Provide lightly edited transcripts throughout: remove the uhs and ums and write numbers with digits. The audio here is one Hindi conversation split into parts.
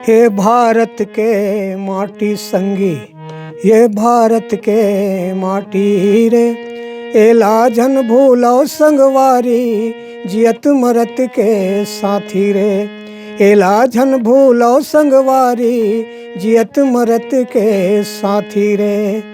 हे भारत के माटी संगी, ये भारत के माटी रे, एला जन भूलो संगवारी, जियत मरत के साथी रे। एला जन भूलो संगवारी, जियत मरत के साथी रे।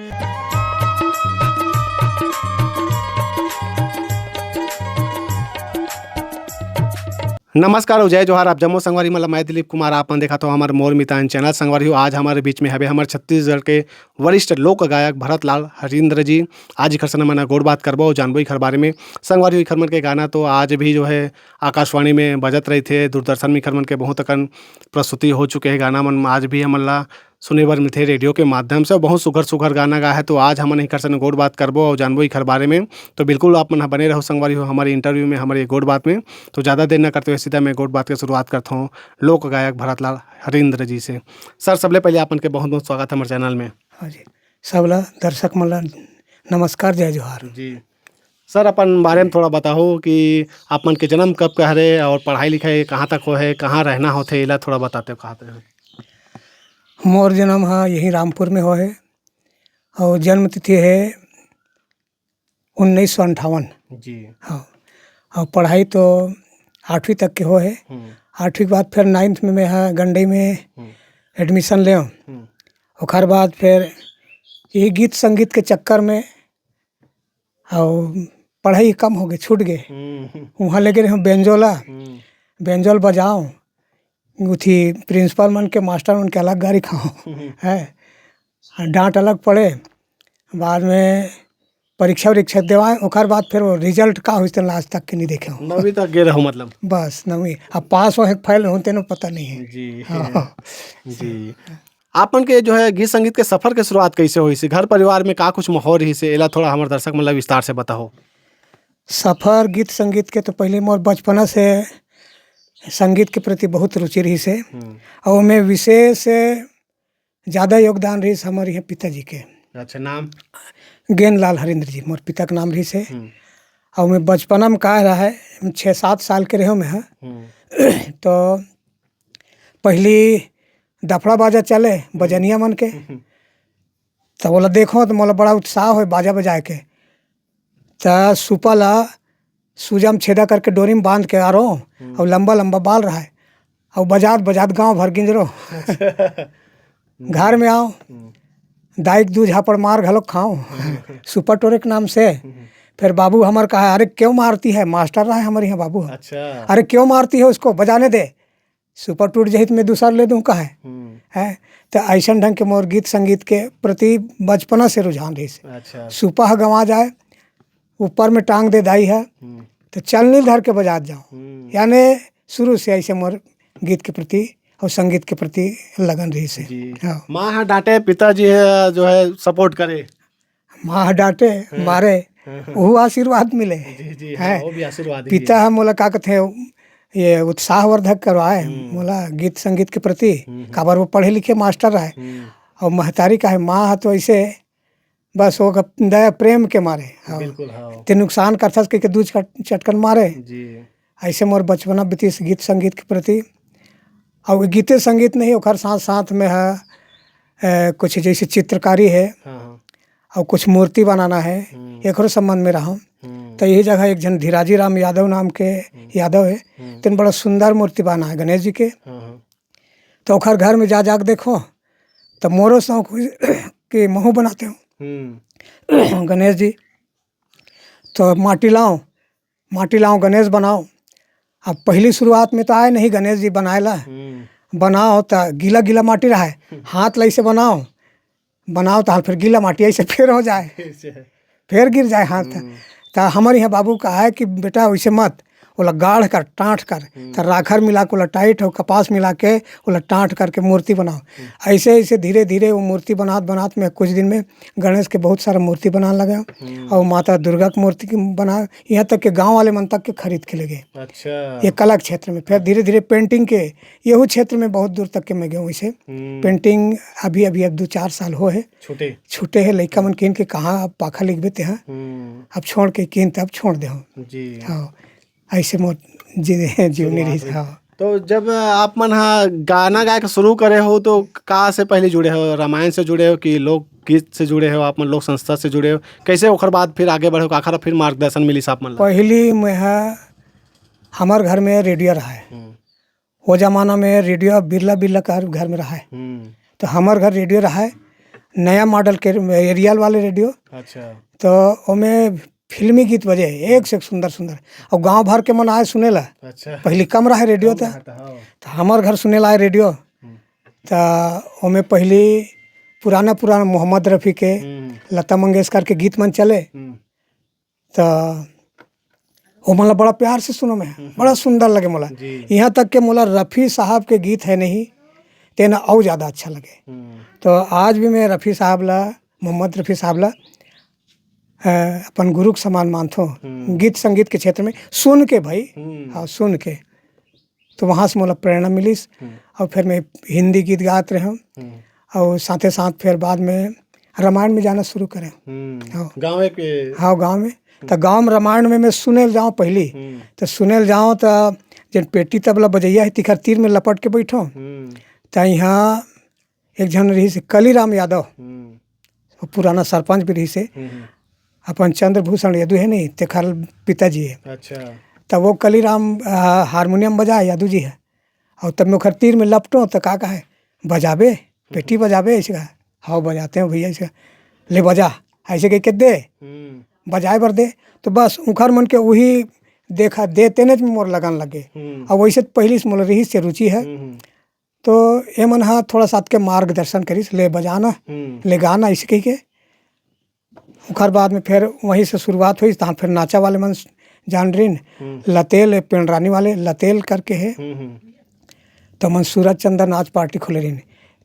नमस्कार और जय जोहार। आप जम्मू संगवारी मतलब मैं दिलीप कुमार। आपने देखा तो हमारे मोर मितान चैनल संगवारी हो। आज हमारे बीच में है हमारे छत्तीसगढ़ के वरिष्ठ लोक गायक भरत लाल हरिंद्र जी। आज ही खरसना मैंने गोड़ बात करबो जानबो खर बारे में। संगवारी हुई खरमन के गाना तो आज भी जो है आकाशवाणी में बजत रहे थे, दूरदर्शन में खरमन के बहुत अकन प्रस्तुति हो चुके हैं। गाना मन आज भी हमला सुने बर मिलते रेडियो के माध्यम से। बहुत सुघर सुघर गाना गा है। तो आज हमन ही खरसन गोड़ बात करबो और जानबो ही खर बारे में। तो बिल्कुल आप मन बने रहो संगवारी हो हमारे इंटरव्यू में, हमारे गोड़ बात में। तो ज़्यादा देर न करते हुए सीधा मैं गोड़ बात की शुरुआत करता हूँ लोक गायक भरत लाल हरिंद्र जी से। सर सबले पहले आपन के बहुत बहुत स्वागत है हमारे चैनल में। हाँ जी, सबला दर्शक मन नमस्कार, जय जोहार जी सर, अपन बारे में थोड़ा बताओ कि आप मन के जन्म कब का हरे और पढ़ाई लिखाई कहाँ तक हो है, कहाँ रहना होते इला थोड़ा बताते हो कहाँ पे। मोर जन्म हाँ यहीं रामपुर में हो है और जन्म तिथि है 1958। जी हाँ, और पढ़ाई तो 8वीं तक के हो है। 8वीं के बाद फिर 9th में मैं हाँ गंडई में एडमिशन ले। ओकर बाद फिर ये गीत संगीत के चक्कर में और पढ़ाई कम हो गई, छूट गए। वहाँ ले गए हम बेंजोल बजाओ, उथी प्रिंसिपल मन के मास्टर मन के अलग गाड़ी खाओ है, डांट अलग पड़े। बाद में परीक्षा देवाएं, ओकर बाद फिर वो रिजल्ट का हुई आज तक के नहीं देखे हूँ। 9वीं तक गए रहो मतलब। बस 9वीं, अब पास हो फेल हो तेनो पता नहीं है। जी हाँ। जी आपन के जो है गीत संगीत के सफर के शुरुआत कैसे हुई से, घर परिवार में का कुछ माहौल ही से एला थोड़ा हमारे दर्शक मतलब विस्तार से बताओ। सफ़र गीत संगीत के तो पहले मोर बचपना से संगीत के प्रति बहुत रुचि रही से, और मैं विशेष ज़्यादा योगदान रही हमारे यहाँ पिताजी के। अच्छा, नाम गेन लाल हरिंद्र जी मोर पिता का नाम रही से। और मैं बचपना में कहा रहा है 6-7 साल के रहे मैं तो पहली दफड़ा बाजा चले बजनिया मन के, तो बोला देखो तो मोला बड़ा उत्साह हो बाजा बजाए के। तो सुपला सूजा में छेदा करके डोरी में बांध के आ रहा हूँ और लंबा लंबा बाल रहा है और बजात गांव भर गिंजरो। घर में आओ दाइक दूध झापड़ मार घलो खाओ सुपर टोरे के नाम से। फिर बाबू हमार कहा अरे क्यों मारती है, मास्टर रहा है हमारे यहाँ बाबू। अच्छा, अरे क्यों मारती है उसको, बजाने दे, सुपर टूट जाए तो मैं दूसरा ले दूँ कहा है। तो ऐसा ढंग के मोर गीत संगीत के प्रति बचपना से रुझान रही से। अच्छा, सुपा गंवा जाए ऊपर में टांग दे दाई है तो चलनी धर के बजात जाओ। यानी शुरू से ऐसे मोर गीत के प्रति और संगीत के प्रति लगन रही से। हाँ। माँ हाँ डांटे, पिताजी है जो है सपोर्ट करे। माँ डांटे मारे वो आशीर्वाद मिले जी है। वो भी आशीर्वाद। पिता है मोला का कहते ये उत्साहवर्धक करवाए मोला गीत संगीत के प्रति। काबर वो पढ़े लिखे मास्टर रहे और महतारी का है माँ है तो ऐसे बस वो दया प्रेम के मारे ते नुकसान करता के दूध चटकन मारे जी। ऐसे मोर बचपना बीती गीत संगीत के प्रति। और गीते संगीत नहीं ओकर साथ साथ में है कुछ जैसे चित्रकारी है और कुछ मूर्ति बनाना है, एक संबंध में रहा। तो यही जगह एक जन धीराजी राम यादव नाम के यादव है, तीन बड़ा सुंदर मूर्ति बना है गणेश जी के। तो ओखर घर में जा देखो तो मोरो शौक के महू बनाते हो गणेश जी। तो माटी लाओ गणेश बनाओ। अब पहली शुरुआत में तो आए नहीं गणेश जी बनाओ तो गीला माटी रहा है, हाथ लाई से बनाओ तो फिर गीला माटी ऐसे फिर हो जाए, फिर गिर जाए हाथ। तो हमारे यहाँ बाबू का है कि बेटा वैसे मत, ओला गाढ़ कर टाँट कर तो राखर मिला के ओला टाइट और कपास मिला के ओला टाँट करके मूर्ति बनाओ। ऐसे धीरे धीरे वो मूर्ति बनात में कुछ दिन में गणेश के बहुत सारा मूर्ति बनाने लगे और माता दुर्गा की मूर्ति बना, यहाँ तक के गांव वाले मन तक के खरीद के ले गए। अच्छा, ये कला क्षेत्र में। फिर धीरे धीरे पेंटिंग के यहू क्षेत्र में बहुत दूर तक के मैं गया हूँ। इसे पेंटिंग अभी 2-4 साल हो है छूटे है। लड़का मन किन के कहाँ अब पाखा लिख देते हैं, अब छोड़ के किन तब छोड़ दे। हाँ, ऐसे मोर जीवनी रही। हाँ, तो जब आप मन हाँ गाना गाय के शुरू करे हो तो कहाँ से पहले जुड़े हो, रामायण से जुड़े हो कि लोक गीत से जुड़े हो, आप मन लोक संस्था से जुड़े हो, कैसे ओखर बाद फिर आगे बढ़े हो, आखिर फिर मार्गदर्शन मिली आप मन ला? पहली में है हमार घर में रेडियो रहा है। वो जमाना में रेडियो बिरला बिरला का घर में रहा है। तो हमार घर रेडियो रहा है, नया मॉडल के एरियल वाले रेडियो। अच्छा। तो उसमें फिल्मी गीत बजे एक से एक सुंदर सुंदर, और गांव भर के मन आए सुने ला। अच्छा। पहले कम रहा रेडियो था, तो हमार घर सुने ला रेडियो। तो उसमें पहली पुराना पुराना मोहम्मद रफ़ी के, लता मंगेशकर के गीत मन चले। तो वो मला बड़ा प्यार से सुनो में बड़ा सुंदर लगे मोला। यहाँ तक के मोला रफ़ी साहब के गीत है नहीं तेना और ज़्यादा अच्छा लगे। तो आज भी मैं रफ़ी साहब ला, मोहम्मद रफ़ी साहब ला अपन गुरु के समान मानता हूँ गीत संगीत के क्षेत्र में। सुन के भाई, हाँ सुन के, तो वहाँ से मोला प्रेरणा मिलीस। और फिर मैं हिंदी गीत गाते रहे हूँ, और साथ साथ फिर बाद में रामायण में जाना शुरू करें। गाँव के, हाँ गाँव में, तो गाँव में रामायण में मैं सुने जाऊँ पहली। तो सुने जाऊँ तो जब पेटी तबला बजैया है तिखर तीर में लपट के बैठो। तो यहाँ एक जन रही से कलीराम यादव, पुराना सरपंच भी रही से, अपन चंद्रभूषण यादव है नहीं, तेखर पिताजी है। अच्छा। तब वो कलीराम हारमोनियम बजा यादव जी है। और तब मैं ओखर तीर में लपटो तो का है बजाबे, पेटी बजाबे, ऐसे कहा हाँ बजाते हैं भैया, ऐसे ले बजा, ऐसे कह के दे बजाए बर दे। तो बस उखर मन के वही देखा देते ने मोर लगन लगे। और वैसे पहली से मोर रही से रुचि है। तो ये मन हाँ थोड़ा सा के मार्गदर्शन करीस, ले बजाना ले गाना, ऐसे कह के उखर बाद में फिर वहीं से शुरुआत हुई। तहाँ फिर नाचा वाले मन जान रही लतेल पेंडरानी वाले लतेल करके है। तो मन सूरज चंद्र नाच पार्टी खोले रही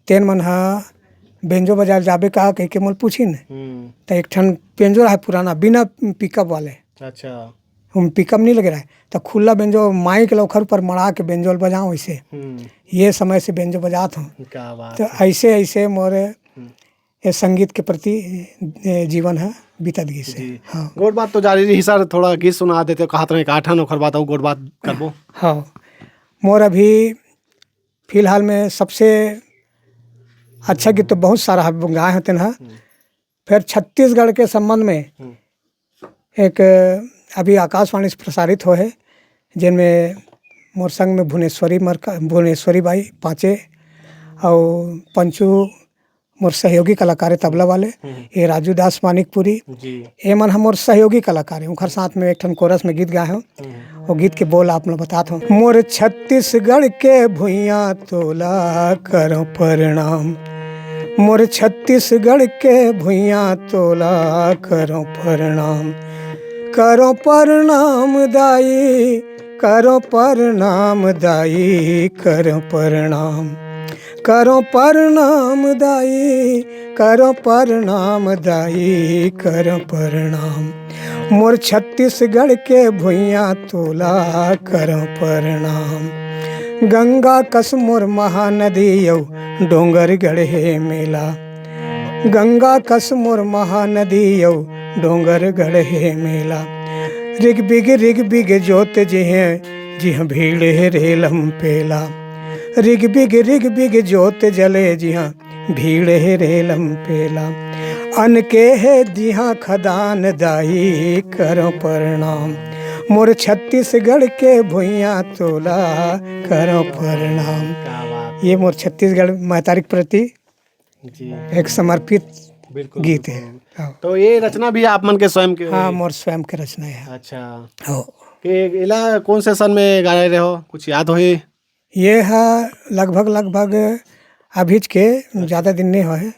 तेन मन हाँ बेंजो बाजार जाबे कहा कह के मोल पूछी न। तो एक ठन बेंजो रहा पुराना बिना पिकअप वाले। अच्छा। हम पिकअप नहीं लगे रहा, तो खुला बेंजो माइक लौखर पर मड़ा के बेंजोल बजाऊँ ऐसे। ये समय से बेंजो बजात हूँ। तो ऐसे ऐसे मोरे ये संगीत के प्रति जीवन है बीतत गई से। हाँ गोड़ बात तो जारी रही सर, थोड़ा गीत सुना देते कहा तरह का आठन ओखर बात गोड़ बात करबो। हाँ मोर अभी फिलहाल में सबसे अच्छा गीत तो बहुत सारा गाए होते हैं। फिर छत्तीसगढ़ के संबंध में एक अभी आकाशवाणी से प्रसारित हो है, जिनमें मोर संग में भुवनेश्वरी बाई पाँचे और पंचू मोर सहयोगी कलाकार है तबला वाले, ये राजू दास मानिकपुरी, ये मन हम मोर सहयोगी कलाकार है। उनके साथ में एक ठन कोरस में गीत गाए हूँ। वो गीत के बोल आप लोग बताता हूँ। मोर छत्तीसगढ़ के भुइयाँ तोला करो प्रणाम, मोर छत्तीसगढ़ के भुइयाँ तोला करो प्रणाम, करो प्रणाम दाई, करो प्रणाम दाई, करो प्रणाम, करो प्रणाम दाई, करो प्रणाम दाई, करो प्रणाम, मोर छत्तीसगढ़ के भुइयाँ तोला करो प्रणाम। गंगा कस मोर महानदी यौ डोंगर गढ़े मेला, गंगा कस मोर महानदी यौ डोंगर गढ़े मेला, रिग बिग जोत जिह भीड़ रेलम पेला, रिग बिग जोत जले जिहाँ भीड़ रेलम पेला, अन के है जिहाँ खदान दाई करो प्रणाम, मोर छत्तीसगढ़ के भुइयाँ तोला करो प्रणाम। ये मोर छत्तीसगढ़ महतारी के प्रति एक समर्पित गीत है। तो ये रचना भी आप मन के स्वयं के? हाँ मोर स्वयं के रचना है। अच्छा। हो के इला कौन से सन में गाए रहे हो, कुछ याद हो? ये है लगभग अभीज के ज़्यादा दिन नहीं हुए,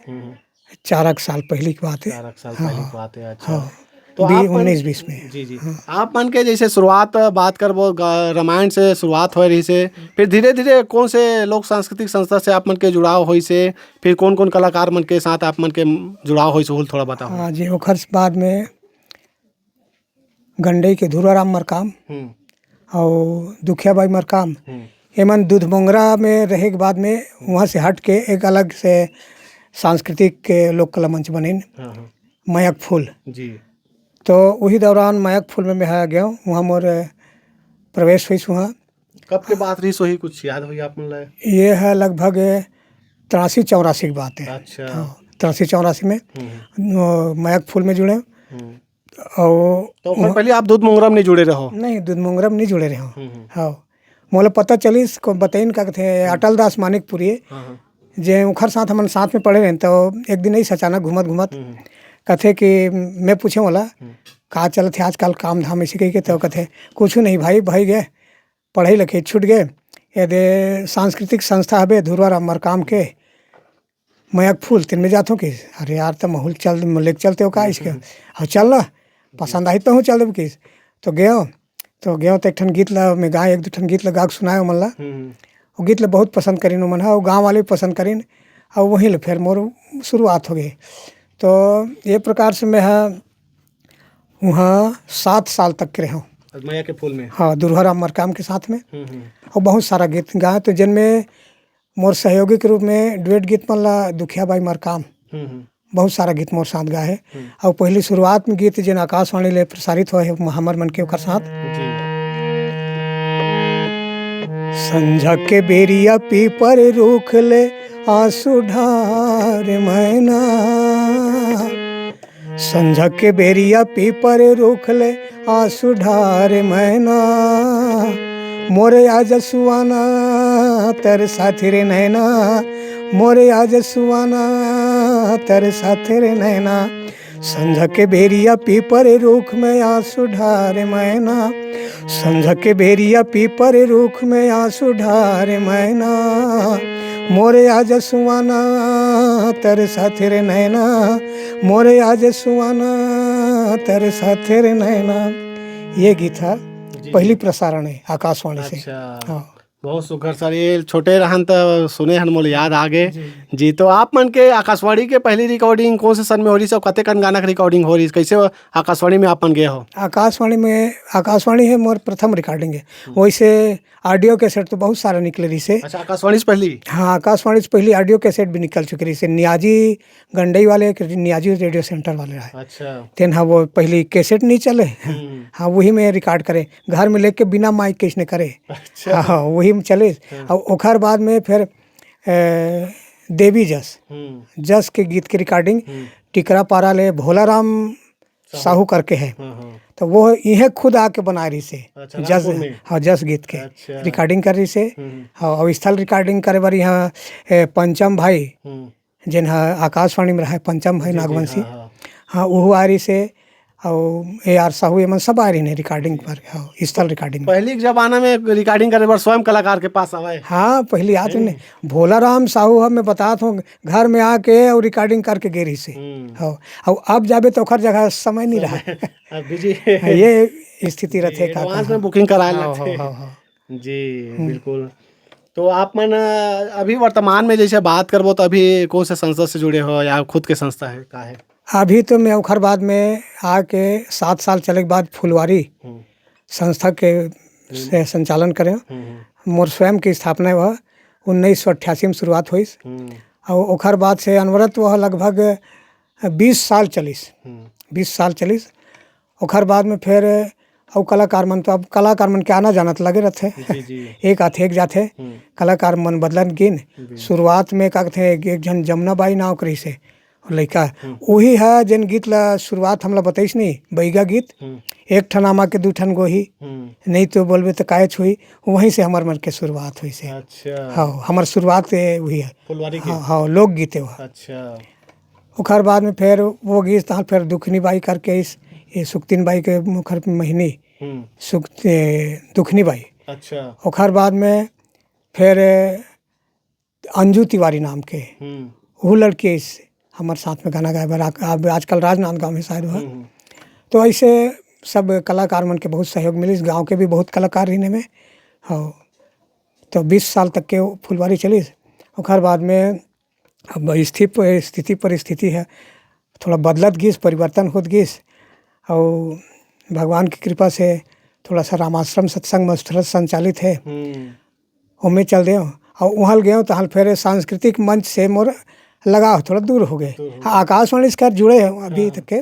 4 साल पहले की बात है। 4 साल पहले की बात है। अच्छा। तो 19-20 में। जी जी। आप मन के जैसे शुरुआत बात कर वो रामायण से शुरुआत हो रही से, फिर धीरे धीरे कौन से लोक सांस्कृतिक संस्था से आप मन के जुड़ाव हुई से, फिर कौन कौन कलाकार मन के साथ आप मन के जुड़ाव हुई से थोड़ा बताओ। हाँ जी, ओखर बाद में गंडई के धुराराम मरकाम और दुखियाबाई मरकाम, एमन दूध मोंगरा में रहे के बाद में वहाँ से हट के एक अलग से सांस्कृतिक लोक कला मंच बने मयक फूल जी। तो वही दौरान मयक फूल में मैं गया, वहाँ मोर प्रवेश हुई वहाँ। कब के बात रही सोही कुछ याद हुई आप मतलब? ये है लगभग 83-84 की बात है। अच्छा। हाँ, 83-84 में मयक फूल में जुड़े। हम्म। और तो ओकर पहले आप दूध मोंगरम नहीं जुड़े रहो? नहीं, दूध मोंगरम नहीं जुड़े रहे हो। हाँ, मोला पता चली इसको बताइन का थे अटल दास मानिकपुरी जे ओखर साथ हमन साथ में पढ़े रहे। तो एक दिन ऐसे अचानक घूमत घूमत कथे कि मैं पूछे वाला कहाँ चल थे आजकल काम धाम ऐसे कही के। तो कथे कुछ नहीं भाई, भाई गए पढ़ाई लिखे छूट गए। यदि सांस्कृतिक संस्था हबे धुरवा मरकाम के मयक फूल तीन में जाते हो कि अरे यार तो महूल चल लेके चलते हो का इसके। हाँ चल ना, पसंद आई तो हूँ चल देव किस। तो गयो तो एक ठन गीत ला मैं गाय, एक दो ठन गीत लगा के सुनाए मन ला। वो गीत ला बहुत पसंद करीन मन है, गाँव वाले पसंद करीन। और वहीं ले फिर मोर शुरुआत हो गई। तो ये प्रकार से मैं वहाँ 7 साल तक के रहा हूँ मयक के फूल में। हाँ, दुर्हरा मरकाम के साथ में। और बहुत सारा गीत गाए। तो जिनमें मोर सहयोगी के रूप में डुएट गीत मन ला दुखिया बाई मरकाम बहुत सारा गीत मोर साथ गाए है। और पहली शुरुआत में गीत जिन आकाशवाणी ले प्रसारित हुए है हमर मन के ओकर साथ। संझा के बेरिया पीपर रूख ले आंसू ढार मैना, संझा के बेरिया पीपर रूख ले आंसू ढार मैना, मोरे आज सुआना तर साथी रे नैना, मोरे आज सुआना तर साथी रे नैना, संझा के बेरिया पीपर रूख में आंसू ढार मैना, संझा के बेरिया पीपर रूख में आंसू ढार मैना, मोरे आज सुआना तर साथी रे नैना, मोरे आज सुआना तर साथी रे नैना। ये गीत है पहली प्रसारण है आकाशवाणी से। अच्छा। हाँ, बहुत सुघर सर, ये छोटे रहन तो सुने हन मोल याद आ गए जी। तो आप मन के आकाशवाणी के पहली रिकॉर्डिंग कौन से सन में हो रही, सब कते कन गाना के रिकॉर्डिंग हो रही, कैसे आकाशवाणी में आप मन गए हो? आकाशवाणी है मोर प्रथम रिकॉर्डिंग है। वैसे ऑडियो कैसेट तो बहुत सारा निकले रही से। अच्छा, आकाशवाणी से पहली? हाँ, आकाशवाणी से पहली ऑडियो कैसेट भी निकल चुकी रही से। नियाजी गंडई वाले नियाजी रेडियो सेंटर वाले रहे। अच्छा। तेन हाँ, वो पहली कैसेट नहीं चले। हाँ, वही में रिकॉर्ड करे, घर में लेके बिना माइक के इसने करे। अच्छा। हाँ, वही में चले। और ओखर बाद में फिर देवी जस के गीत की रिकॉर्डिंग टिकरा पारा ले भोला राम साहू करके है। तो वो यह खुद आके बना रही से। अच्छा, जस, हाँ, जस गीत के अच्छा। रिकॉर्डिंग कर रही से। हाँ, और स्थल रिकॉर्डिंग करे बार यहाँ पंचम भाई जिन आकाशवाणी में रहा पंचम भाई नागवंशी। हाँ, वो आ रही से। और AR साहू एमन सब आ रही है रिकॉर्डिंग पर। हाँ, स्थल रिकॉर्डिंग। पहले के जमाना में रिकॉर्डिंग करे बार स्वयं कलाकार के पास आवे। हाँ, पहली आते ने भोला राम साहू हम मैं बताता हूँ घर में आके और रिकॉर्डिंग करके गेरी से। हाँ, और अब जाबे तो ओखर जगह समय नहीं रहा। बिजी ये स्थिति रहते का एडवांस में बुकिंग कराए लगते जी। बिल्कुल। तो आप मन अभी वर्तमान में जैसे बात करबो तो अभी कौन से संस्था से जुड़े हो या खुद के संस्था है का है? अभी तो मैं ओखर बाद में आके 7 साल चले के बाद फुलवारी संस्था के से संचालन करें। मोर स्वयं की स्थापना हुआ 1988 में शुरुआत हुई। और ओखर बाद से अनवरत वह लगभग 20 साल चलीस। 20 साल चलीस। ओखर बाद में फिर और कलाकार मन तो अब कलाकार मन के आना जाना तो लगे रहते। एक आथे एक जाते कलाकार मन बदलन गिन। शुरुआत में का थे एक जन जमुना बाई नाव करी से लड़का वही है जिन गीत ला शुरुआत हमला बताइस नहीं बैगा गीत एक ठन आमा के 2 ठन गोही नहीं तो बोलबे तो काहे छुई, वहीं से हमार मन के शुरुआत हुई से। अच्छा। हाँ, हमार शुरुआत वही है फुलवारी के। हाँ, हाँ, लोक गीत है वह। अच्छा। ओखर बाद में फिर वो गीत तहाँ फिर दुखनी बाई करके इस ये सुक्तिन बाई के मुखर महीनी दुखनी बाई। अच्छा। ओखर बाद में फिर अंजू तिवारी नाम के वो लड़के इस हमारे साथ में गाना गाए बार आजकल राजनांदगांव में शायद हुआ। तो ऐसे सब कलाकार मन के बहुत सहयोग मिली। इस गाँव के भी बहुत कलाकार रहने में। हाँ, तो 20 साल तक के फुलवारी चली। ओखर बाद में अब स्थिति परिस्थिति है थोड़ा बदलत गिस, परिवर्तन होत गिस। और भगवान की कृपा से थोड़ा सा रामाश्रम सत्संग मस्तर संचालित है उनमें चल दे। और वहाँ गए तो हाल फिर सांस्कृतिक मंच से मोर लगाव थोड़ा दूर हो गए। आकाशवाणी से जुड़े हैं अभी तक के,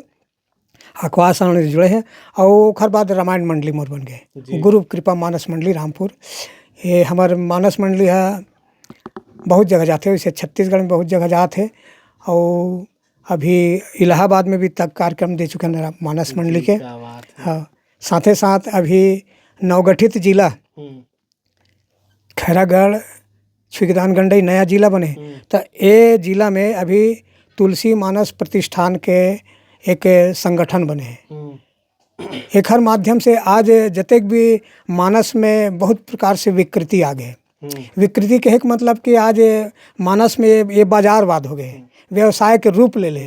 आकाशवाणी से जुड़े हैं। और ओखर बाद रामायण मंडली मोर बन गए, गुरु कृपा मानस मंडली रामपुर। ये हमारे मानस मंडली है, बहुत जगह जाते हैं, वैसे छत्तीसगढ़ में बहुत जगह जाते हैं। और अभी इलाहाबाद में भी तक कार्यक्रम दे चुके हैं मानस मंडली के। क्या बात है। हाँ, साथ साथ अभी नवगठित जिला खैरागढ़ छुईगदान गंडई नया जिला बने, तो ये जिला में अभी तुलसी मानस प्रतिष्ठान के एक संगठन बने हैं। एकर माध्यम से आज जतेक भी मानस में बहुत प्रकार से विकृति आ गए। विकृति कहे के मतलब कि आज मानस में ये बाजारवाद हो गए, व्यवसाय के रूप ले ले।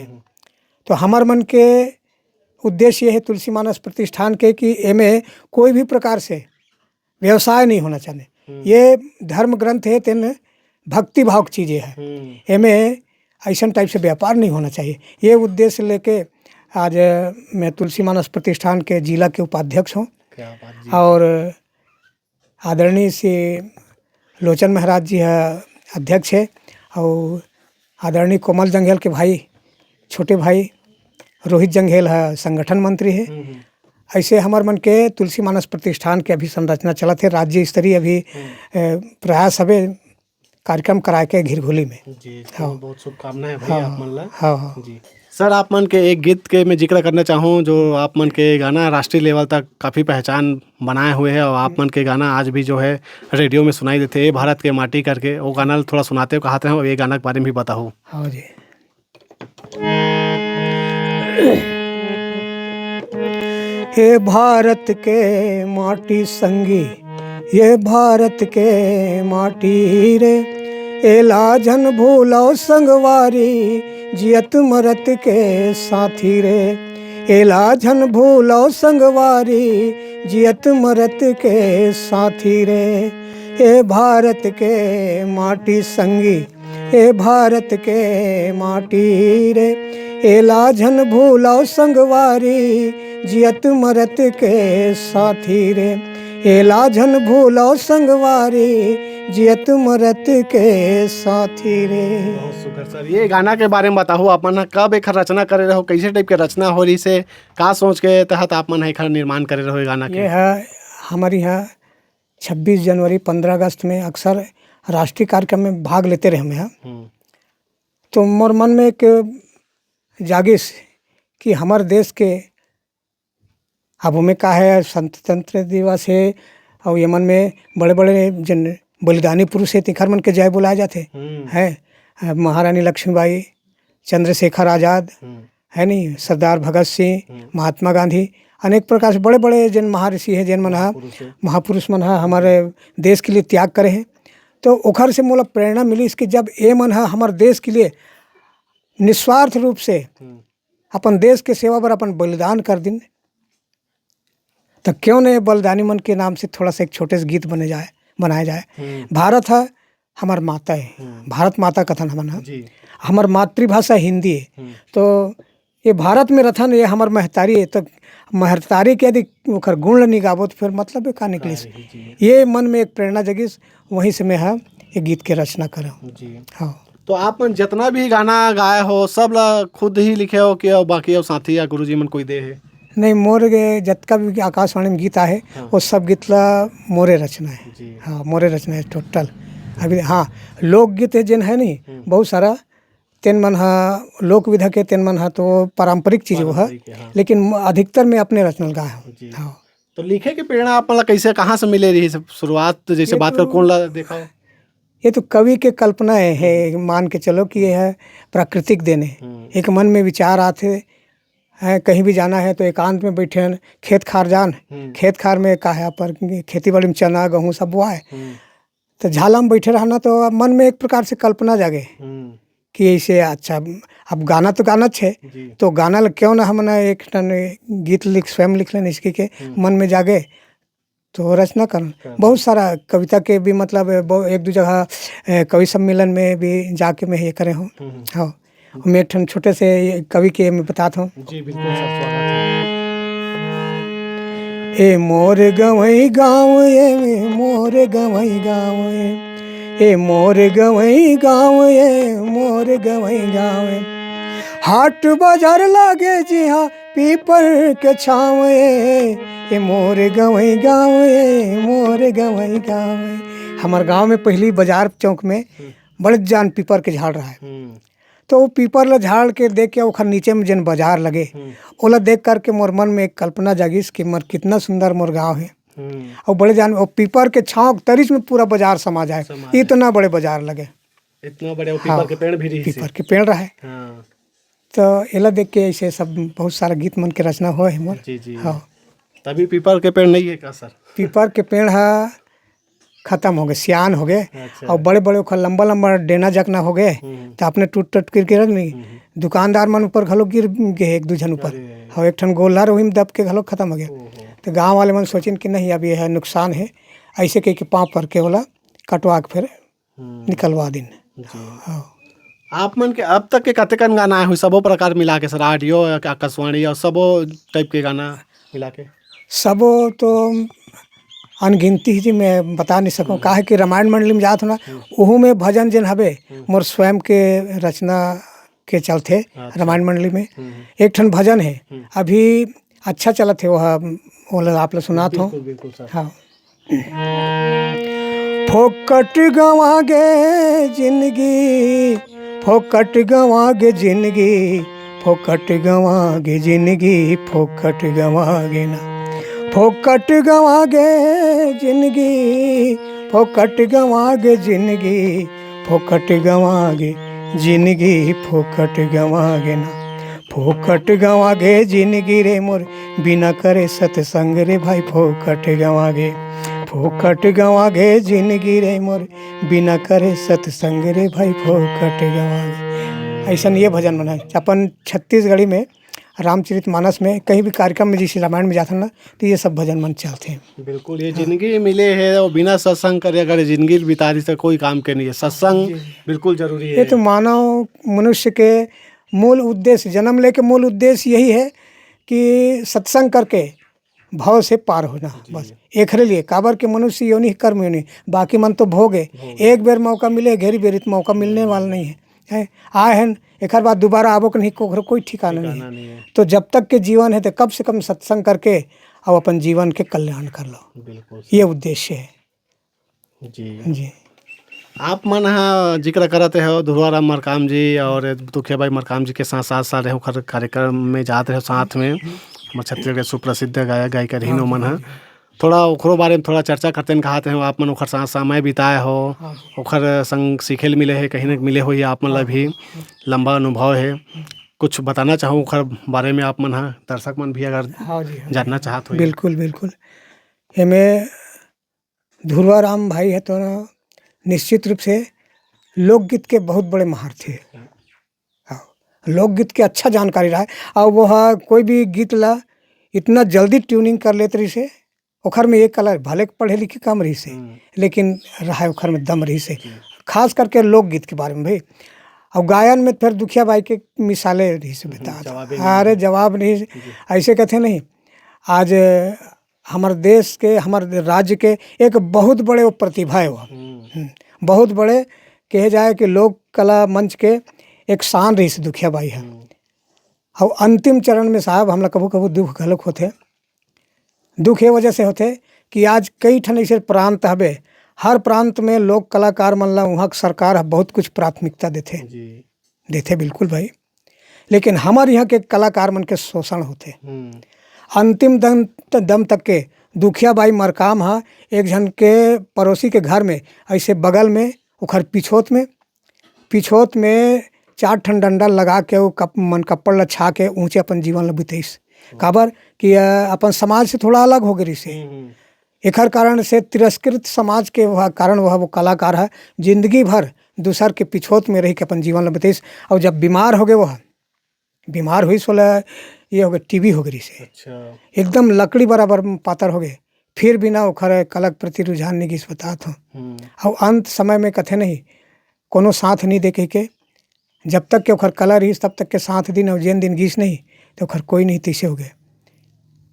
तो हमार मन के उद्देश्य ये है तुलसी मानस प्रतिष्ठान के कि एमे कोई भी प्रकार से व्यवसाय नहीं होना चाहिए। ये धर्म ग्रंथ है, तेन भक्ति भाव की चीज़ें हैं, एमे ऐसा टाइप से व्यापार नहीं होना चाहिए। ये उद्देश्य लेके आज मैं तुलसी मानस प्रतिष्ठान के जिला के उपाध्यक्ष हूँ। और आदरणीय श्री लोचन महाराज जी है अध्यक्ष है, और आदरणीय कोमल जंघेल के भाई छोटे भाई रोहित जंघेल है संगठन मंत्री है। ऐसे हमार मन के तुलसी मानस प्रतिष्ठान के अभी संरचना चलत है, राज्य स्तरीय अभी प्रयास हवे कार्यक्रम कराए के घिरघोली में। जी, हाँ। बहुत शुभकामनाएं भाई आप मन ला। हाँ जी सर, आप मन के एक गीत के मैं जिक्र करना चाहूँ, जो आप मन के गाना राष्ट्रीय लेवल तक काफ़ी पहचान बनाए हुए हैं, और आप मन के गाना आज भी जो है रेडियो में सुनाई देते हैं, भारत के माटी करके। वो गाना थोड़ा सुनाते हो कहते हैं, और ये गाना के बारे में भी बताओ। हाँ जी। ये भारत के माटी संगी, ये भारत के माटी रे, एला जन भूलो संगवारी, जियत मरत के साथी रे। एला जन भूलो संगवारी, जियत मरत के साथी रे। ए भारत के माटी संगी, ए भारत के माटी रे, एला जन भूलो संगवारी, जियत मरत के साथी रे। एला जन भूलो संगवारी, जियत मरत के साथी रे। बहुत शुक्र सर। ये गाना के बारे में बताओ, आप मन कब एक रचना करे रहो, कैसे टाइप के रचना हो रही से, का सोच के तहत आप मन एक निर्माण करे रहो ये गाना के? ये है हमारे यहाँ 26 जनवरी 15 अगस्त में अक्सर राष्ट्रीय कार्यक्रम में भाग लेते रहे हम यहाँ। तो मोर मन में एक जागिश कि हमारे देश के अब में का है स्वतंत्र दिवस है, और ये मन में बड़े बड़े जन बलिदानी पुरुष है, तिखर मन के जय बुलाए जाते हैं। महारानी लक्ष्मीबाई, चंद्रशेखर आज़ाद है नहीं, सरदार भगत सिंह, महात्मा गांधी, अनेक प्रकार से बड़े बड़े जन महर्षि है, जन मन महापुरुष मन हमारे देश के लिए त्याग करे हैं। तो ओखर से मोला प्रेरणा मिली इसकी, जब ये मन है हमारे देश के लिए निस्वार्थ रूप से अपन देश के सेवा पर अपन बलिदान कर दिन, तो क्यों नहीं बलिदानी मन के नाम से थोड़ा सा एक छोटे से गीत बनाया जाए। भारत है हमार माता है, भारत माता कथन हमारा, हमार मातृभाषा हिंदी है। तो ये भारत में रथन ये हमार महतारी है, तो महतारी के यदि ओखर गुण निगाबो तो फिर मतलब का निकली। ये मन में एक प्रेरणा जगिस, वहीं से मैं है ये गीत के रचना करा। हाँ। तो आप मन जितना भी गाना गाए हो सब ला खुद ही लिखे हो कि बाकी साथी या गुरुजी मन कोई दे है? नहीं, मोर जतका भी आकाशवाणी में गीत आहे वो सब गीत ला मोरे रचना है। हाँ, मोरे रचना है टोटल। अभी हाँ, लोकगीत है जिन है नहीं बहुत सारा, तेन मन हा लोक विधा के, तेन मन हा तो पारंपरिक चीज़ वो है, लेकिन अधिकतर में अपने रचना गाए हूँ। हाँ। तो लिखे की प्रेरणा आप कैसे कहाँ से मिले रही शुरुआत, जैसे बात कर कौन ला देखा? ये तो कवि के कल्पना है, मान के चलो कि ये है प्राकृतिक देने। एक मन में विचार आते हैं, कहीं भी जाना है तो एकांत में बैठे हैं, खेत खार जान, खेत खार में का है पर खेती बाड़ी में चना गेहूँ सब बुआ है, तो झाला में बैठे रहना तो मन में एक प्रकार से कल्पना जागे कि ऐसे अच्छा अब गाना तो गाना है, तो गाना क्यों ना हम एक गीत स्वयं लिख लें, इसके के मन में जागे तो रचना कर। बहुत सारा कविता के भी मतलब एक दो जगह कवि सम्मेलन में भी जाके मैं ये करे हूँ। हाँ, मैं छोटे से कवि के मैं बताता हूँ। जी बिल्कुल सर, स्वागत है। ए मोर गवई गाँव, ए मोर गवई गाँव, ए मोर गवई गाँव, ए मोर गवई गाँव, हाट बाजार लागे जी हाँ पीपर के छाँव, ए मोर गवई गाँव, ए मोर गवई गाँव, हमारे गांव में पहली बाजार चौक में बड़े जान पीपर के झाड़ रहा है। तो वो पीपर ला झाड़ के देख के ओखर नीचे में जन बाजार लगे, ओला देख करके मोर मन में एक कल्पना जागिस कि मोर कितना सुंदर मोर गाँव है। और बड़े जान और पीपर के छाँव तरीस में पूरा बाजार समा जाए, इतना बड़े बाजार लगे, इतना बड़े पीपर के पेड़ भी रही पीपर के पेड़ रहे। तो एला देख के ऐसे सब बहुत सारा गीत मन के रचना हो है मोर। जी। हाँ, तभी पीपर के पेड़ नहीं है क्या सर? पीपर के पेड़ है खत्म हो गए, सियान हो गए। अच्छा। और बड़े बड़े ओखर लंबा लंबा डेना जकना हो गए, तो अपने टूट गिर के रख नहीं। दुकानदार मन ऊपर घलो गिर गए, एक दू जन ऊपर। और एक ठन गोल्हर वही में दब के घलो खत्म हो गया। तो गांव वाले मन सोचिन कि नहीं अब ये है नुकसान है, ऐसे कह के पाँव करके वाला कटवा के फिर निकलवा दिन। हाँ, आप मन के अब तक के कतेकन गाना आए हुए सबो प्रकार मिला के सर, ऑडियो आकाशवाणी और सबो टाइप के गाना मिला के? सबो तो अनगिनती ही जी, मैं बता नहीं सकूँ। काहे कि रामायण मंडली में जात हो ना, ओहू में भजन जन हवे मोर स्वयं के रचना के चलते। रामायण मंडली में एक ठन भजन है अभी अच्छा चलत है, वह आप लोग सुनात हो। हाँ, फोकट गवा गे जिंदगी, फोकट गवा गे जिंदगी, फोकट गवा गे जिंदगी, फोकट गवा गे ना, फोकट गवा गे जिंदगी, फोकट गवा गे जिंदगी, फोकट गवा गे जिंदगी, फोकट गवा गे ना, फोकट गवा गे जिंदगी रे मोर बिना करे सत्संग रे भाई, फोकट गवा गे, फोकट गवा गे जिंदगी रे मोर बिना करे सत्संग रे भाई, फोकट गवा गे। ऐसा ये भजन बना अपन छत्तीसगढ़ी में रामचरितमानस में कहीं भी कार्यक्रम में जैसे रामायण में जाता ना, तो ये सब भजन मन चलते हैं। बिल्कुल, ये जिंदगी मिले है और बिना सत्संग करे अगर जिंदगी बिता दी तो कोई काम के नहीं है। सत्संग बिल्कुल जरूरी है। ये तो मानव मनुष्य के मूल उद्देश्य, जन्म लेके मूल उद्देश्य यही है कि सत्संग करके भाव से पार होना, बस एकरे लिए। काबर के मनुष्य योनि कर्म योनि, बाकी मन तो भोगे। एक बेर मौका मिले, घेरी बेरी तो मौका मिलने वाला नहीं है। आए हैं एक बाद दोबारा आबो के नहीं, कोई ठिकाना नहीं है। तो जब तक के जीवन है तो कम से कम सत्संग करके और अपन जीवन के कल्याण कर लो, बिल्कुल ये उद्देश्य है जी। जी। आप मन हा जिक्र करते हो ध्रुवाराम मरकाम जी और दुखिया भाई मरकाम जी के साथ साथ रहे खर कार्यक्रम में जाते रहे साथ में। हमारे छत्तीसगढ़ के सुप्रसिद्ध गायक गायिका रही मन हा, थोड़ा ओखरो बारे में थोड़ा चर्चा करते हैं। कहाते हैं आप मन ओखर साथ समय बिताए हो, ओखर संग सीखे मिले है, कहीं न मिले हो, ये आप मन ला भी लंबा अनुभव है। कुछ बताना चाहूँ ओखर बारे में आप मन हा, दर्शक मन भी अगर जानना चाहत हो? बिल्कुल बिल्कुल। हमें ध्रुवाराम भाई है तो निश्चित रूप से लोकगीत के बहुत बड़े महार थे। लोकगीत के अच्छा जानकारी रहा है। और वह कोई भी गीत ला इतना जल्दी ट्यूनिंग कर लेते रही से, ओखर में एक कलर भले पढ़े लिखे कम रही से, लेकिन रहा ओखर में दम रही से, खास करके लोकगीत के बारे में भाई। और गायन में फिर दुखिया बाई के मिसालें रही से बता, अरे जवाब नहीं ऐसे कहते नहीं। आज हमारे देश के, हमारे राज्य के एक बहुत बड़े वो प्रतिभा है, वो बहुत बड़े कहे जाए कि लोक कला मंच के एक शान रही से दुखिया बाई है। और अंतिम चरण में साहब हमला कभू कभू दुख घलक होते, दुख ये वजह से होते कि आज कई ठन ऐसे प्रांत हवे, हर प्रांत में लोक कलाकार मन ला वहाँ सरकार बहुत कुछ प्राथमिकता देते बिल्कुल भाई। लेकिन हमारे यहाँ के कलाकार मन के शोषण होते अंतिम दम तक के। दुखिया बाई मरकाम हा एक जन के पड़ोसी के घर में ऐसे बगल में उखर पिछोत में 4 ठन डंडा लगा के वो मन कपड़ ला छा के ऊँचे अपन जीवन ला बिताइस। काबर कि अपन समाज से थोड़ा अलग हो गई से, एकर कारण से तिरस्कृत समाज के वह कारण वह वो कलाकार है जिंदगी भर दूसर के पिछोत में रह के अपन जीवन ला बिताइस। और जब बीमार हो गए, वह बीमार हुई सोला ये हो गए टीबी हो गई से। अच्छा। एकदम लकड़ी बराबर पातर हो गए, फिर बिना ओखर कलक प्रति रुझान नहीं गिस बतात हो। और अंत समय में कथे नहीं कोनो साथ नहीं दे के, जब तक के ओखर कला रही तब तक के साथ दिन, और जिन दिन गिस नहीं तो ओखर कोई नहीं तीसे हो गए।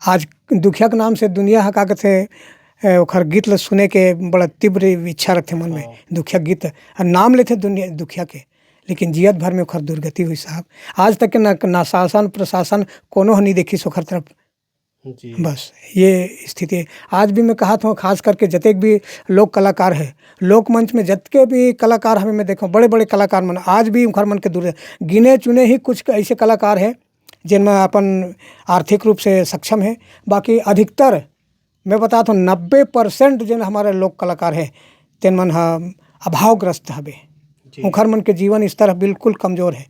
आज दुखिया के नाम से दुनिया हका के ओखर गीत ला सुने के बड़ा तीव्र इच्छा रखते मन में। दुखिया गीत नाम लेते दुनिया दुखिया के, लेकिन जियत भर में ओखर दुर्गति हुई साहब। आज तक के ना शासन प्रशासन कोनो नहीं देखी सोखर तरफ जी बस ये स्थिति है। आज भी मैं कहा था खास करके जतेक भी लोक कलाकार है, लोक मंच में जतके भी कलाकार हमें मैं देखो बड़े बड़े कलाकार मन आज भी उनकर मन के दूर है। गिने चुने ही कुछ ऐसे कलाकार हैं जिनमें अपन आर्थिक रूप से सक्षम है। बाकी अधिकतर मैं बताता हूँ 90% जिन हमारे लोक कलाकार हैं तेन मन अभावग्रस्त हवे। उनकर मन के जीवन स्तर बिल्कुल कमज़ोर है।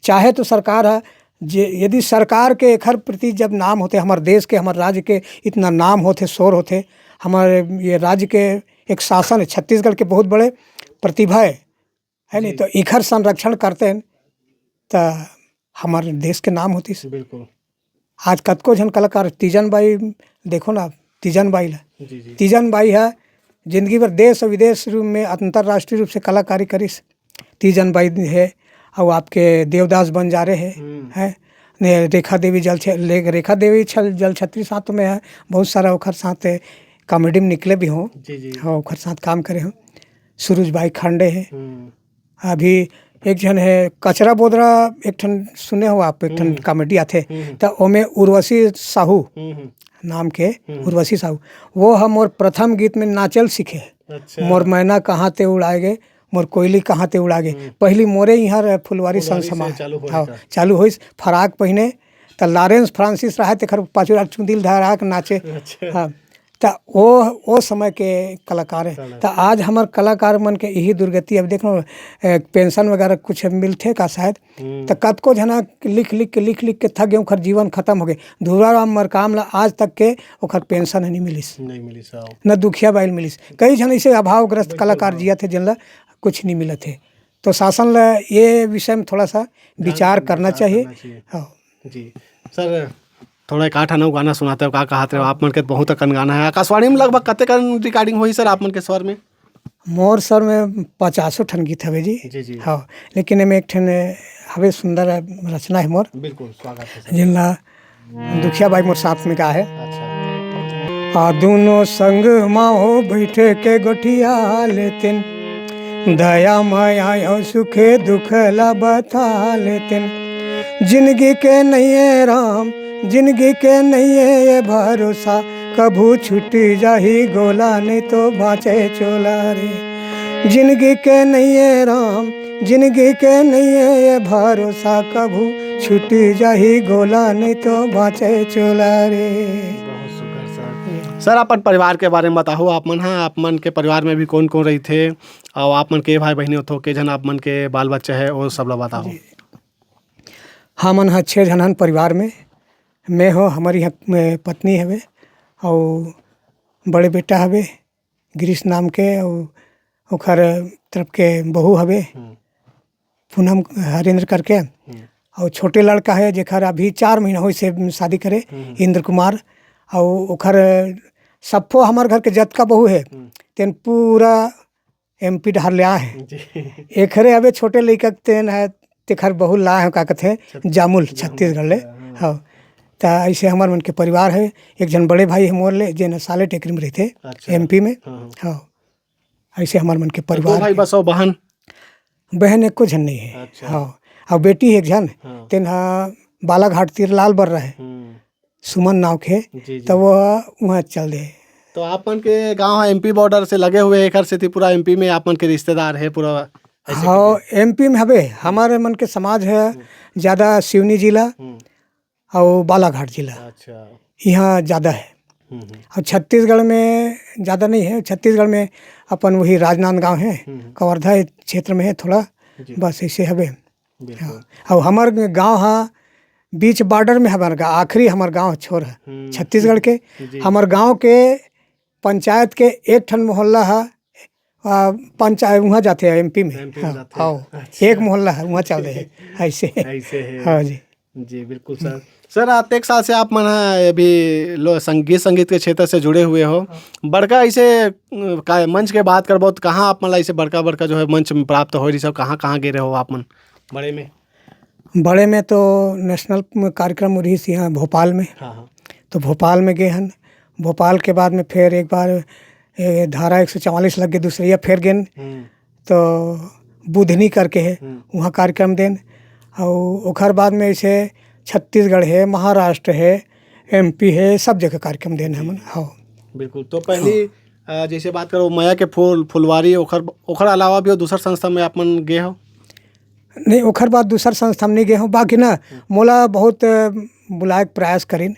चाहे तो सरकार है यदि सरकार के एखर प्रति जब नाम होते हमारे देश के हमारे राज्य के इतना नाम होते शोर होते हमारे ये राज्य के एक शासन है छत्तीसगढ़ के बहुत बड़े प्रतिभा है नहीं तो इखर संरक्षण करते हैं तो हमारे देश के नाम होती। बिल्कुल। आज कतको जन कलाकार तीजन बाई देखो ना तीजन बाई ला तीजन बाई है जिंदगी भर देश और विदेश रूप में अंतर्राष्ट्रीय रूप से कलाकारी करीस। तीजन बाई है और आपके देवदास बंजारे है रेखा देवी रेखा देवी जल छत्री साथ में है बहुत सारा ओखर साथ कॉमेडी में निकले भी हों हाँ ओखर साथ काम करे हों। सूरज भाई खांडे है अभी एक जन है कचरा बोदरा एक ठन सुने हो आप एक ठन कॉमेडी आते तो ओमे उर्वशी साहू नाम के उर्वशी साहू वो हम और प्रथम गीत में नाचल सीखे। अच्छा। मोर मैना कहाँ ते उड़ाएगे मोर कोयली कहाँ ते उड़ागे पहली मोरे यहाँ फुलवारी संग समा हाँ चालू होइस फराक पहने तो लॉरेंस फ्रांसिस रहा तेखर पाचुरा चुंदिल धरा के नाचे। हाँ तो वो समय के कलाकार है। तो आज हमार कलाकार मन के यही दुर्गति अब देखो पेंशन वगैरह कुछ मिलते का शायद तो कतको जना लिख लिख के थक गए ओखर जीवन खत्म हो गए। धुराराम मरकाम ला आज तक के ओखर पेंशन नहीं मिलिस न दुखिया बाइल मिलिस। कई जन ऐसे अभावग्रस्त कलाकार जिया थे जिनला कुछ नहीं मिला थे। तो शासन ला ये विषय में थोड़ा सा विचार करना चाहिए। हाँ जी सर थोड़ा एक 8 गाना सुनाते हो का कहते हो आप मन के बहुत अकन गाना है आकाशवाणी में लगभग कते कन रिकॉर्डिंग हुई सर आप मन के स्वर में मोर सर में 50 ठन गीत हवे जी हाँ लेकिन एमे एक ठन हवे सुंदर रचना है मोर बिल्कुल स्वागत है जिनला दुखिया बाई मोर साथ में गा है। अच्छा। दोनों संग माओ बैठे के गोठिया लेतिन दया माया सुखे दुख ला बता लेतिन जिंदगी के नहीं है राम जिंदगी के नहीं है ये भरोसा कभू छुट्टी जाही गोला नहीं तो बाँचे चोला रे जिंदगी के नहीं है राम जिंदगी के नहीं है ये भरोसा कभू छुट्टी जाही गोला नहीं तो बाँचे चोला रे। सर अपन परिवार के बारे में बताओ आप मन हाँ आप मन के परिवार में भी कौन कौन रही थे और आप मन के भाई बहनी हो के जन आप मन के बाल बच्चे है वो सब लोग बताओ। हमन हाँ 6 जनन परिवार में मैं हो हमारी यहाँ पत्नी हवे और बड़े बेटा हवे गिरीश नाम के और ओखर तरफ के बहू हवे पूनम हरेंद्र करके और छोटे लड़का है जेखर अभी 4 महीना हो से शादी करे इंद्र कुमार और ओखर सबको हमारे घर के जतका बहू है तेन पूरा MP डहर लिया है एकरे हवे छोटे लड़का तेन है तेखर बहू ला है का कहते जामुल छत्तीसगढ़ ले हाँ तो ऐसे हमारे मन के परिवार है। एक जन बड़े भाई है मोर ले जे साले टेकरी में रहते MP में हाँ ऐसे हमारे मन के परिवार भाई बस बहन बहन एक को जन नहीं है। अच्छा। हाँ और बेटी एक जन तेन बालाघाट तीरलाल बर रहा है सुमन नाव के तो वो वहाँ चल दे। तो आप मन के गांव MP बॉर्डर से लगे हुए एक से पूरा MP में आप मन के रिश्तेदार है पूरा हाँ MP में हवे हमारे मन के समाज है ज़्यादा सिवनी जिला और बालाघाट जिला। अच्छा। यहाँ ज़्यादा है और छत्तीसगढ़ में ज़्यादा नहीं है। छत्तीसगढ़ में अपन वही राजनांदगांव है कवर्धा क्षेत्र में है थोड़ा बस ऐसे हवे। हाँ और हमारे गांव हाँ बीच बॉर्डर में हमारे गाँव आखिरी हमारे गांव छोर है छत्तीसगढ़ के। हमारे गांव के पंचायत के एक ठन मोहल्ला है पंचायत वहाँ जाते हैं MP में हाँ एक मोहल्ला है वहाँ चल रहे हैं ऐसे हाँ जी जी बिल्कुल सर। सर आते एक साल से आप मन अभी संगीत के क्षेत्र से जुड़े हुए हो बड़का ऐसे मंच के बात करबो तो कहाँ आप मन ऐसे बड़का जो है मंच में प्राप्त हो रही सब कहाँ गिरे हो आप मन बड़े में तो नेशनल कार्यक्रम रही थी यहाँ भोपाल में। हाँ। तो भोपाल में गए हैं भोपाल के बाद में फिर एक बार धारा 144 लग गए दूसरी फिर गए तो बुधनी करके है वहाँ कार्यक्रम देन और ओखर बाद में ऐसे छत्तीसगढ़ है महाराष्ट्र है MP है, सब जगह कार्यक्रम देना है मन। हाँ बिल्कुल। तो पहली जैसे बात करो माया के फुलवारी ओखर अलावा भी दूसर संस्था में आप मन गए हो? नहीं, ओखर बाद दूसर संस्था में नहीं गए हूँ। बाकी ना मोला बहुत बुलाए प्रयास करीन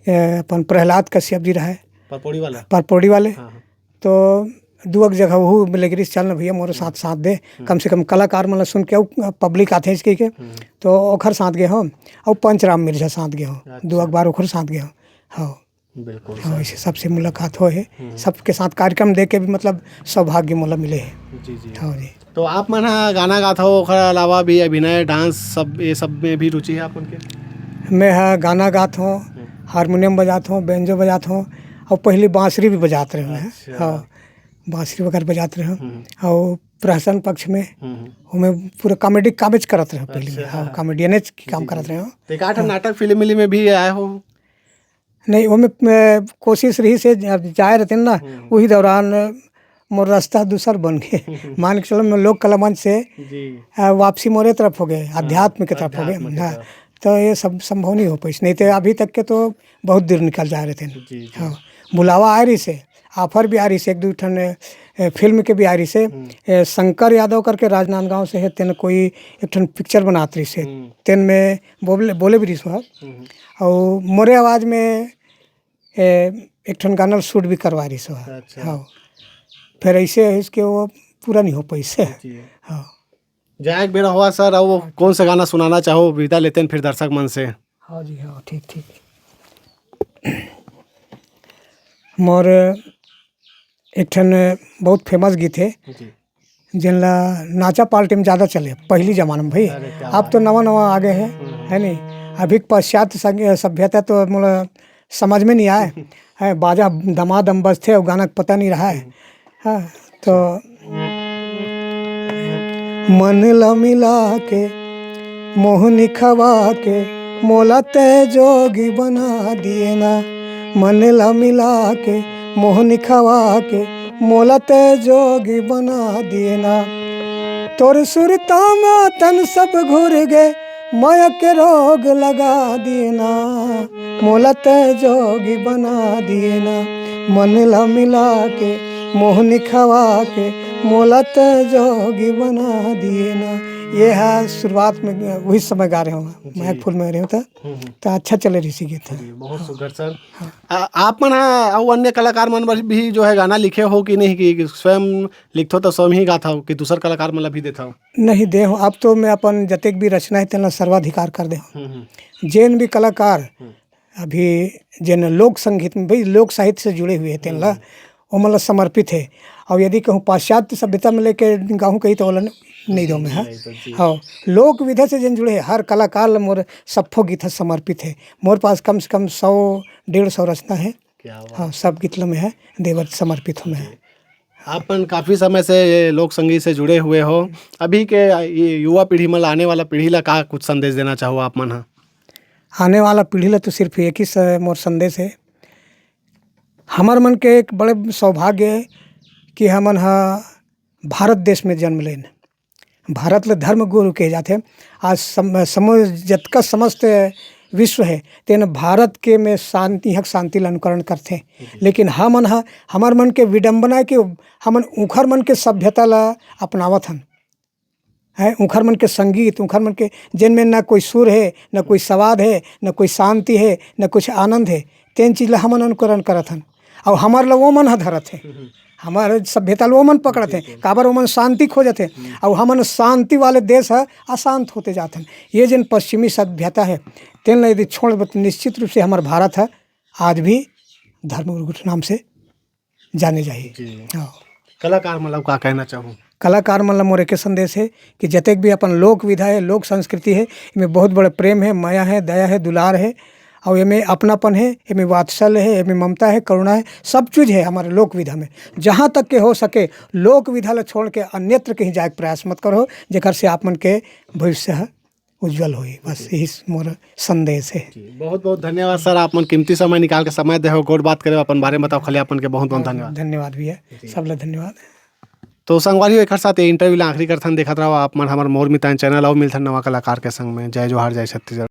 अपन प्रहलाद कश्यप जी रहे परपौड़ी वाले, तो दुअक जगह वो मिलेगी चल न भैया मोरे साथ साथ दे, कम से कम कलाकार मतलब सुन के पब्लिक आते इसके के, तो ओखर साथ गए हो। और पंचराम मिर्जा साथ गए हो, दुअक बार ओखर साथ गए हो। हाँ बिल्कुल। हाँ, इसे सबसे मुलाकात हो है, सबके साथ कार्यक्रम दे के भी मतलब सौभाग्य मोला मिले है। जी जी। हाँ जी। तो आप मन गाना गाता हो, ओखर अलावा भी अभिनय डांस सब ये सब में भी रुचि है आप मन के? मैं हाँ गाना गाता हूँ, हारमोनियम बजाता हूँ, बेंजो बजाता हूँ, और पहले बांसुरी भी बजाते रहे हैं। हाँ बांसुरी वगैरह बजाते रहे। और प्रहसन पक्ष में मैं पूरा कॉमेडी कामेज करते रहे पहले। हाँ कॉमेडियन की काम करते रहे। तो एक आठ नाटक फिल्म में भी आए हो? नहीं, वो मैं कोशिश रही से जाए रहते ना, वही दौरान मोर रास्ता दूसर बन गए। मान के चलो मैं लोक कला मंच से वापसी मोरे तरफ हो गए, अध्यात्म की तरफ हो गए। हाँ तो ये सब संभव नहीं हो पाई, नहीं तो अभी तक के तो बहुत दूर निकल जा रहे थे। हाँ बुलावा आ रही से, ऑफर भी आ रही से, एक दो ठन फिल्म के भी आ रही से। शंकर यादव करके राजनांदगांव से है, तेन कोई एक ठन पिक्चर बनात रही से, तेन में बोले भी रही सो। और मोरे आवाज़ में एक ठन गाना शूट भी करवा रही सो। हाँ फिर ऐसे इसके वो पूरा नहीं हो पाई से। हाँ जाए एक बेरा हुआ सर, और वो कौन सा गाना सुनाना चाहो, विदा लेते हैं फिर दर्शक मन से। हाँ जी हाँ ठीक ठीक। मोर एक ठन बहुत फेमस गीत है जिनला नाचा पार्टी में ज़्यादा चले पहली जमाने में भाई। अब तो नवा नवा आगे है नहीं। अभी पाश्चात्य सभ्यता तो मोला समझ में नहीं आए है, बाजा दमादम बजते और गाना पता नहीं रहा है। हाँ तो मन ला मिला के मोहनी खवा के मोला ते जोगी बना दिए ना, मन ला मिला के मोहनी खवा के मोला ते जोगी बना दिए ना। तोर सुरता में तन सब घुर गए, माया के रोग लगा दिए ना, मोला ते जोगी बना दिए ना, मन ला मिला के मोहनी खवा के मोला ते जोगी बना दिए ना। ये है शुरुआत में, वही समय गा रहे हूँ, महक फूल में रहे होता तो अच्छा चले रही गीत। बहुत सुंदर सर। आप मन और अन्य कलाकार मन भी जो है गाना लिखे हो कि नहीं, कि स्वयं लिखते हो तो स्वयं ही गाता हो कि दूसर कलाकार मतलब भी देता हो? नहीं दे हूँ, अब तो मैं अपन जतेक भी रचना है तेना सर्वाधिकार कर दे हूँ। जैन भी कलाकार अभी जैन लोक संगीत में भाई लोक साहित्य से जुड़े हुए हैं तेनला वो मतलब समर्पित है। और यदि कहूँ पाश्चात्य सभ्यता में लेके गाँव कहीं तो बोला नहीं दो में। हाँ लोक विधा से जिन जुड़े है हर कलाकार मोर सफो गीत समर्पित है। मोर पास कम से कम 100-150 रचना है। हाँ सब गीत में है, देवर समर्पित हूँ मैं। आपन काफ़ी समय से लोक संगीत से जुड़े हुए हो, अभी के ये युवा पीढ़ी में आने वाला पीढ़ी ला का कुछ संदेश देना चाहो आप मन? आने वाला पीढ़ी ला तो सिर्फ एक ही मोर संदेश है, हमार मन के एक बड़े सौभाग्य है कि हमन भारत देश में जन्म लेन। भारत ले धर्म गुरु कहे जाते। आज जतका समस्त विश्व है तेन भारत के में शांति हक शांति ला अनुकरण करते, लेकिन हमन हमार मन के विडम्बना है कि हमन उखर मन के सभ्यता ला अपनावत हन है। उखर मन के संगीत, उखर मन के जिनमें ना कोई सुर है, ना कोई स्वाद है, ना कोई शांति है, ना कुछ आनंद है, तेन चीज ला हमन अनुकरण करत हन। और हमार ला वो मन धरत है, हमारे सभ्यता वो मन पकड़ते हैं, काबर वो मन शांति खोजते हैं। और हमन शांति वाले देश है अशांत होते जाते हैं। ये जिन पश्चिमी सभ्यता है तेन यदि छोड़ निश्चित रूप से हमारा भारत है आज भी धर्मगुरु के नाम से जाने जाइए। हाँ कलाकार मतलब का कहना चाहूँ, कलाकार मतलब मोरे के संदेश है कि जतेक भी अपन लोक विधा है, लोक संस्कृति है, इनमें बहुत बड़े प्रेम है, माया है, दया है, दुलार है, और इनमें अपनापन है, इनमें वात्सल्य है, इनमें ममता है, करुणा है, सब चीज़ है हमारे लोक विधा में। जहाँ तक के हो सके लोक विधा ला छोड़ के अन्यत्र कहीं जाए प्रयास मत करो, जेकर से आप मन के भविष्य है उज्जवल होई। बस यही मोर संदेश है। बहुत बहुत धन्यवाद सर, आप मन कीमती समय निकाल के समय दे हो, गोड़ बात करे अपन बारे में बताओ खाली अपन के बहुत बहुत धन्यवाद। धन्यवाद भैया, सब लोग धन्यवाद। तो संगवारी एक साथ ये इंटरव्यू ला आखिरी करथन देखत रहो आप मन हमार मोर मितान चैनल और मिलथन नवा कलाकार के संग में। जय जोहार, जय छत्तीसगढ़।